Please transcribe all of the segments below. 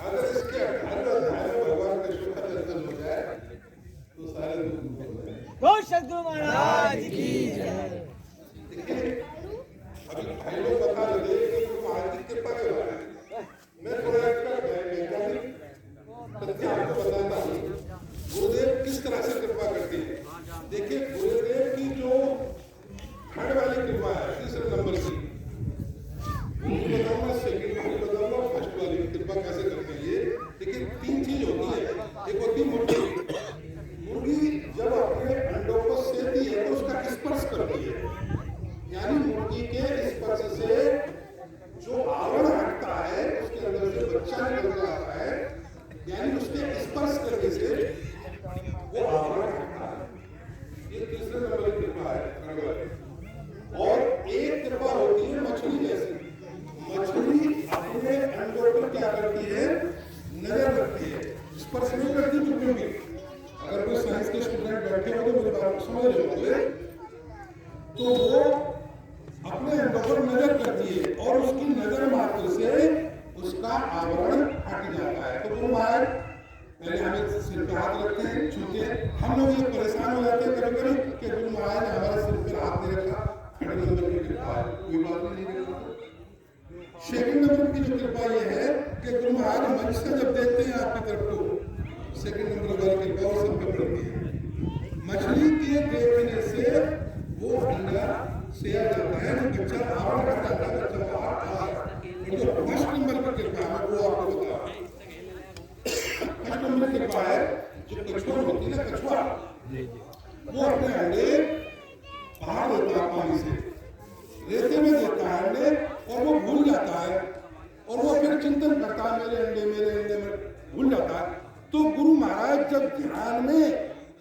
अगर इसके 18वें अध्याय में भगवान कृष्ण का दर्शन हो जाए तो सारे दुख दूर हो जाए। बोल सद्गुरु महाराज की जय। देखिए अभी भाई लोग बता रहे थे कि गुरु महाराज की कृपा के बारे में, मैं थोड़ा इसका वैज्ञानिक तथ्य आपको बताता हूँ। गुरुदेव किस तरह से कृपा करते हैं। देखिए गुरुदेव की जो खंड वाली कृपा है, तीसरे नंबर की, बताऊंगा, सेकंड वाली बताऊंगा, फर्स्ट वाली कृपा कैसे करते हैं ये। देखिए तीन चीज होती है। एक होती है मुर्गी। मुर्गी जब अपने अंडों को सेती है तो उसका स्पर्श करती है, यानी मुर्गी के स्पर्श से जो आवरण हटता है, उसके अंदर से बच्चा निकल आता है, यानी उसके स्पर्श करने से वो आवरण हटता है। ये तीसरे नंबर की कृपा है। और एक कृपा होती है मछली जैसी। मछली अपने अंडों पर क्या करती है, नजर रखती है, स्पर्श नहीं करती बिल्कुल भी। अगर कोई साइंस के स्टूडेंट बैठे हो तो मेरे बात को समझ रहे होंगे, तो वो अपने अंडों पर नजर करती है और उसकी नजर मात्र से उसका आवरण हट जाता है। तो गुरु महाराज पहले हमें सिर पे हाथ रखते हैं, छूते हैं। हम लोग ये परेशान हो जाते हैं कभी कभी कि गुरु महाराज ने हमारे सिर पे हाथ नहीं रखा, खड़े नंबर की कृपा है, कोई बात नहीं करता। सेकंड नंबर की जो कृपा ये है कि गुरु महाराज मंच से जब देखते हैं आपकी तरफ को, सेकंड नंबर वाली कृपा और सब पे पड़ती है। मछली के देखने से वो अंडा से आ जाता है, जो बच्चा आवरण हट जाता है, बच्चा बाहर आ जाता है। और जो फर्स्ट नंबर की कृपा है वो आपको बता, फर्स्ट नंबर की कृपा है जो कछुआ होती है ना, कछुआ वो अपने अंडे बाहर देता है, पानी से रेते में देता है अंडे, और वो भूल जाता है और वो फिर चिंतन करता है, मेरे अंडे में भूल जाता है। तो गुरु महाराज जब ध्यान में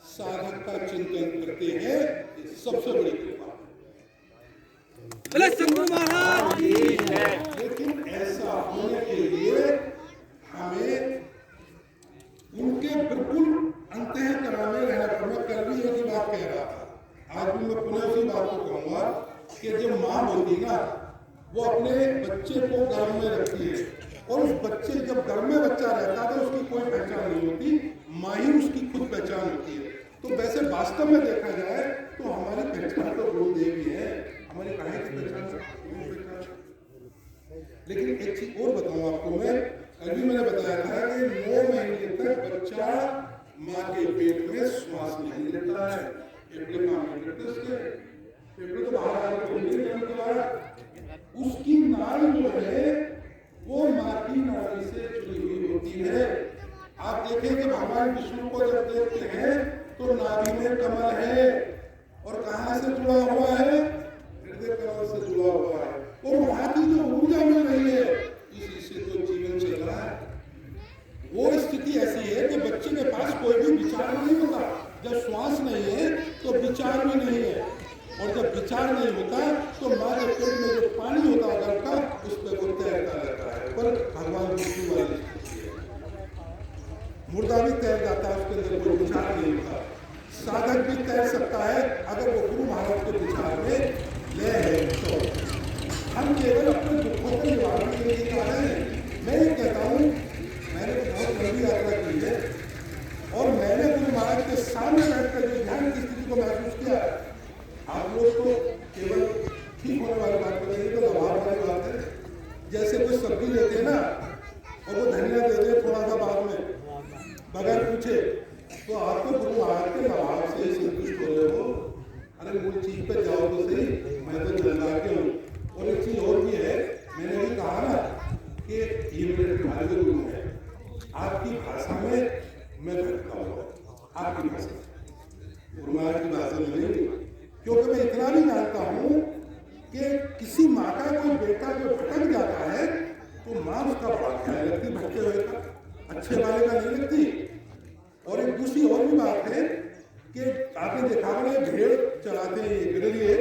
साधक का चिंतन करते हैं, सबसे बड़ी कृपा। सद्गुरु महाराज की जय। लेकिन ऐसा होने के लिए हमें उनके बिल्कुल अंतःकरण में रहना पड़ेगा। कल भी एक ही बात कह रहा था, आज भी मैं पुनः उसी बात को कहूंगा कि जो माँ होती ना, वो अपने बच्चे को गर्भ में रखती है, और उस बच्चे जब गर्भ में बच्चा रहता है तो उसकी कोई पहचान नहीं होती, माँ ही उसकी खुद पहचान होती है। तो वैसे वास्तव में देखा जाए तो हमारी पहचान तो गुरुदेव ही है, हमारी कहानी की पहचान। लेकिन एक चीज और बताऊं आपको मैं, अभी मैंने बताया था कि 9 महीने तक बच्चा माँ के पेट में श्वास नहीं लेता है, फेफड़े काम नहीं करते उसके, फेफड़े तो बाहर आकर उसकी नाड़ी जो है वो माँ की नाड़ी से जुड़ी हुई होती है। आप देखें कि भगवान विष्णु को जब देखते हैं तो नाभि में कमल है, और कहाँ से जुड़ा हुआ है, हृदय कमल से जुड़ा हुआ है, और वहां की जो ऊर्जा मिल रही है, इसी से तो जीवन चल रहा है। वो स्थिति ऐसी है कि बच्चे के पास कोई भी विचार नहीं होता। जब श्वास नहीं है तो विचार भी नहीं है, और जब विचार नहीं होता तो माँ के पेट में जो पानी होता है गर्भ का, उस पर वो तैरता रहता है। पर भगवान विष्णु वाली मुर्दा भी तैर जाता है, उसके अंदर कोई विचार नहीं होता। साधक भी तैर सकता है अगर वो गुरु महाराज के विचार में ले है। तो हम केवल अपने दुखों को निवारण के लिए जा रहे हैं। मैं ये कहता हूँ, मैंने तो बहुत लंबी यात्रा की है, और मैंने गुरु महाराज के सामने बैठकर जो ध्यान की स्थिति को महसूस किया। आप लोग तो केवल ठीक होने वाली बात करेंगे, तो दबाव वाली बात है। जैसे कोई सब्जी लेते हैं ना, और वो धनिया दे दे थोड़ा सा बाद में बगैर पूछे, तो आप तो गुरु महाराज के दबाव से ही संतुष्ट हो रहे हो। अरे मूल चीज पे जाओ तो सही, मैं तो जल्दा के हूँ। और एक चीज और भी है, मैंने भी कहा ना कि ये मेरे भाई गुरु है, आपकी भाषा में मैं बैठता हूँ, आपकी भाषा, गुरु महाराज की भाषा में नहीं। क्योंकि मैं इतना भी जानता हूँ कि किसी माँ का कोई बेटा जो भटक जाता है तो माँ उसका बड़ा ख्याल रखती, भटके हुए का, अच्छे वाले का नहीं लगती। और एक दूसरी और भी बात है कि आपने देखा होगा भेड़ चलाते हैं गडरिए,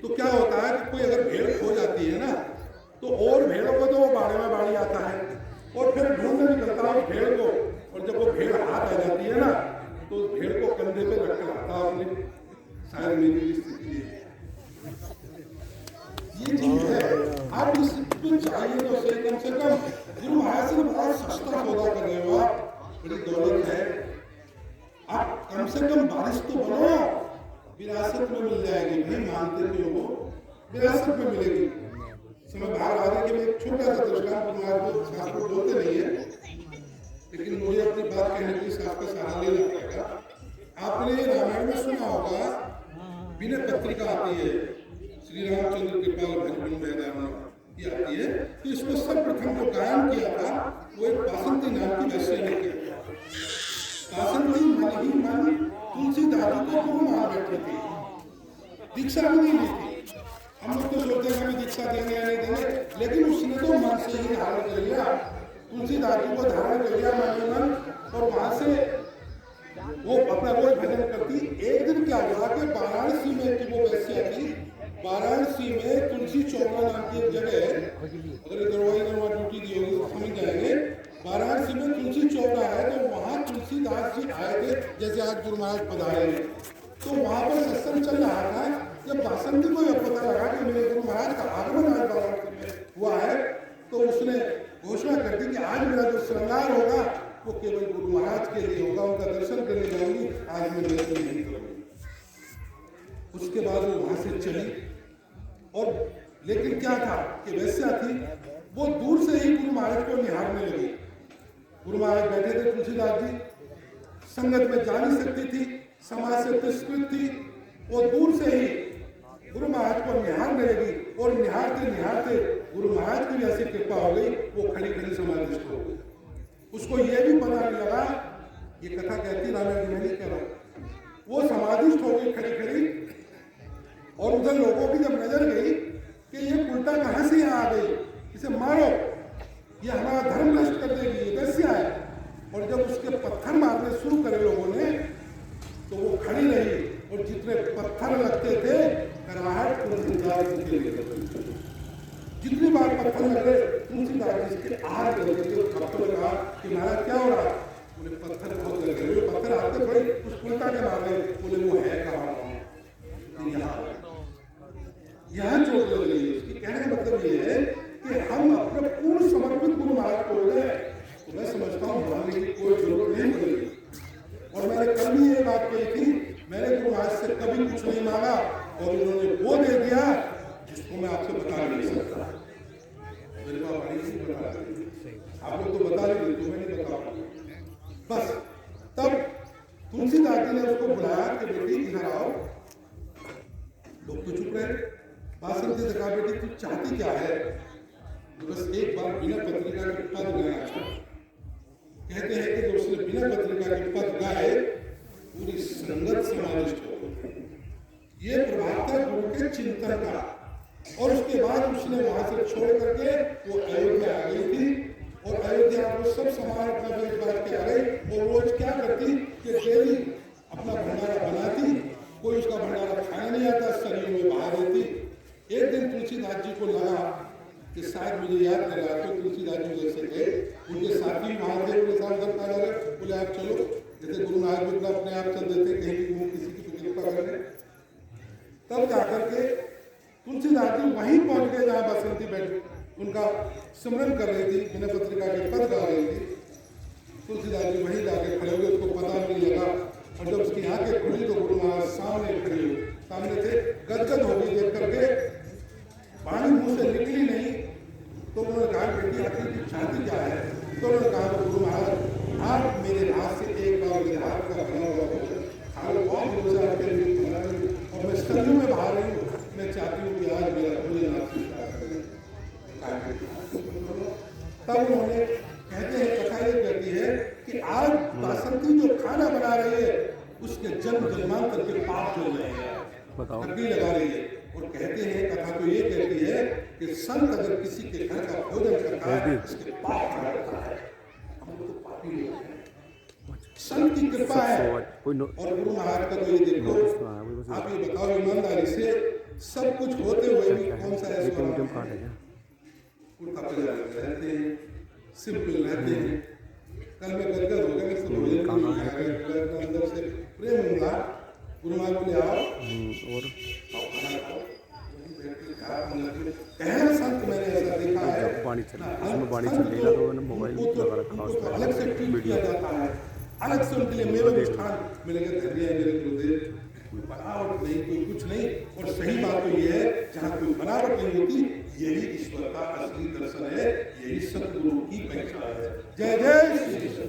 तो क्या होता है कि कोई अगर भेड़ खो जाती है ना, तो और भेड़ों को तो वो बाड़े में बाड़ी आता है, और फिर ढूंढने निकलता है भेड़ को, और जब वो भेड़ हाथ आ जाती है ना, तो भेड़ को कंधे पे रख कर आता है। शायद मेरी स्थिति ये चीज है। आप इस चाहिए तो कम से कम गुरु महाराज से बहुत सस्ता सौदा कर रहे हो आप, बड़ी दौलत है, आप कम से कम बारिश तो बनो, विरासत में मिल जाएगी। भाई मानते नहीं हो, विरासत में मिलेगी। समय बाहर आ रहे कि मैं एक छोटा सा दृष्टांत गुरु को साथ को बोलते नहीं है, लेकिन मुझे अपनी बात कहने के लिए साथ का सहारा लेना पड़ेगा। आपने रामायण में सुना होगा, विनय पत्रिका आती है, श्री रामचंद्र कृपाल भजन मैदान ये आती है, तो इसको सर्वप्रथम जो गायन किया था वो एक बासंती नाम की वैश्य ने किया। बासंती मन ही मन तुलसी दादी को गुरु मान बैठी थी, दीक्षा भी नहीं ली थी। हम लोग तो सोचते हैं हमें दीक्षा देंगे या नहीं देंगे, लेकिन उसने तो मन से ही धारण कर लिया, तुलसी दादी को धारण कर लिया मन ही मन, और वहां से वो अपना रोज भजन करती। एक दिन क्या हुआ कि वाराणसी में की वो वैश्य थी, वाराणसी में तुलसी चौरा नाम की एक जगह है, अगर दरवाजे ने वहाँ ड्यूटी दी होगी तो समझ जाएंगे। वाराणसी में तुलसी चौरा है, तो वहाँ तुलसीदास जी आए थे, जैसे आज गुरु महाराज पधारे हैं, तो वहाँ पर सत्संग चल रहा था। जब बासंती को यह पता लगा कि मेरे गुरु महाराज का आगमन आज वाराणसी में हुआ है, तो उसने घोषणा कर दी कि आज मेरा जो श्रृंगार होगा वो केवल गुरु महाराज के लिए होगा, उनका दर्शन करने जाऊंगी, आज मैं दर्शन नहीं करूंगी। उसके बाद वो वहां से चली, और लेकिन क्या था कि वैश्या थी, वो दूर से ही गुरु महाराज को निहारने लगी। गुरु महाराज बैठे थे, तुलसीदास जी संगत में जा नहीं सकती थी, समाज से तिरस्कृत थी, वो दूर से ही गुरु महाराज को निहारने लगी, और निहारते निहारते गुरु महाराज की भी ऐसी कृपा हो गई, वो खड़ी खड़ी समाधिस्थ हो गई। उसको ये भी पता नहीं लगा, ये कथा कहती रामायण में नहीं कह रहा, वो समाधिस्थ हो गई खड़ी खड़ी, और उधर लोगों की जब नजर गई कि ये उल्टा कहां से यहाँ आ गई, इसे मारो, ये हमारा धर्म नष्ट कर देगी, ये वैश्या है। और जब उसके पत्थर मारने शुरू करे लोगों ने, तो वो खड़ी रही, और जितने पत्थर लगते थे कराहट तुलसीदास जी के लिए, जितनी बार पत्थर लगे तुलसीदास जी के आहार कर देते। भक्तों ने कहा कि महाराज क्या हो रहा, बोले पत्थर बहुत लगे, पत्थर आते बड़े उस उल्टा के मार रहे, बोले वो है कहाँ, यहाँ चोट लग रही है। उसकी कहने का मतलब ये है कि हम अपने पूर्ण समर्पित गुरु महाराज को हो गए, तो मैं समझता हूँ मानने की कोई जरूरत नहीं पड़ेगी। और मैंने कल भी ये बात कही थी, मैंने गुरु महाराज से कभी कुछ नहीं मांगा, और उन्होंने वो दे दिया जिसको मैं आपसे बता नहीं सकता। मेरे को आप लोग तो बता रहे थे, मैं नहीं बता पाऊंगा। बस तब तुलसीदास जी ने उसको बुलाया कि बेटी इधर आओ। लोग तो चुप रहे। बासंती से कहा बेटी तू चाहती क्या है, तो बस एक बार बिना पत्रिका के पद गाया। कहते हैं कि जब उसने बिना पत्रिका के पद गाए, पूरी संगत समाविष्ट हो गई। ये प्रभाव था गुरु के चिंतन का। और उसके बाद उसने वहां से छोड़ करके वो अयोध्या आ गई थी, और अयोध्या को सब सामान अपना बेच बांट के आ गई। और रोज क्या करती कि डेली अपना भंडारा बनाती, कोई उसका भंडारा खाने नहीं आता, शरीर में बहा देती। एक दिन तुलसीदास जी को लगा कि शायद मुझे याद कर रहा, तो तुलसीदास जी जैसे थे, उनके साथी महादेव के साथ दरकार आ गए, बोले आप चलो, जैसे गुरु महाराज भी अपने आप चल देते, कहीं भी किसी की कृपा करने। तब जाकर के तुलसीदास जी वहीं पहुंच गए जहाँ बासंती बैठ उनका स्मरण कर रही थी, बिना पत्रिका के पद गा रही थी। तुलसीदास जी वहीं जाके खड़े हुए, उसको पता नहीं लगा, और जब उसकी आंखें खुली तो गुरु महाराज सामने खड़े हुए, सामने थे, गदगद हो गई देख करके, पानी मुंह से निकली नहीं। तो उन्होंने कहा बेटी आखिर की चाहती क्या है, तो उन्होंने कहा गुरु महाराज आप मेरे हाथ से एक बार मेरे हाथ का बना हुआ बहुत रोजा आपके लिए, और मैं सरयू में बाहर रही हूँ, मैं चाहती हूँ कि आज मेरा भोजन आप स्वीकार करें। तब उन्होंने, कहते हैं कथा ये कहती है कि आज बासंती जो खाना बना रही है उसके जन्म जन्मांतर के पाप धुल रहे हैं, अग्नि लगा रही है। और कहते हैं कथा तो ये कहती है कि संत अगर किसी के घर का भोजन करता है उसके पाप धुल जाता है। हम लोग तो पापी लोग हैं, संत की कृपा है। और गुरु महाराज का तो ये देखो, आप ये बताओ ईमानदारी से, सब कुछ होते हुए भी कौन सा ऐसा उल्टा पजामा रहते हैं, सिंपल रहते हैं। कल मैं गदगद हो गया, अंदर से प्रेम मिला। गुरु महाराज बोले आओ और पहला संत मैंने ऐसा देखा है बाणी चल उसमें बाणी चल रही ना तो मैंने मोबाइल लगा रखा उसको अलग से ट्रीट किया जाता है, अलग से उनके लिए मेरे अनुष्ठान मिलेंगे। धन्य है मेरे गुरुदेव, कोई बनावट नहीं, कोई कुछ नहीं। और सही बात तो ये है, जहाँ कोई बनावट नहीं होती, यही ईश्वर का असली दर्शन है, यही सतगुरु की पहचान है। जय जय श्री कृष्ण।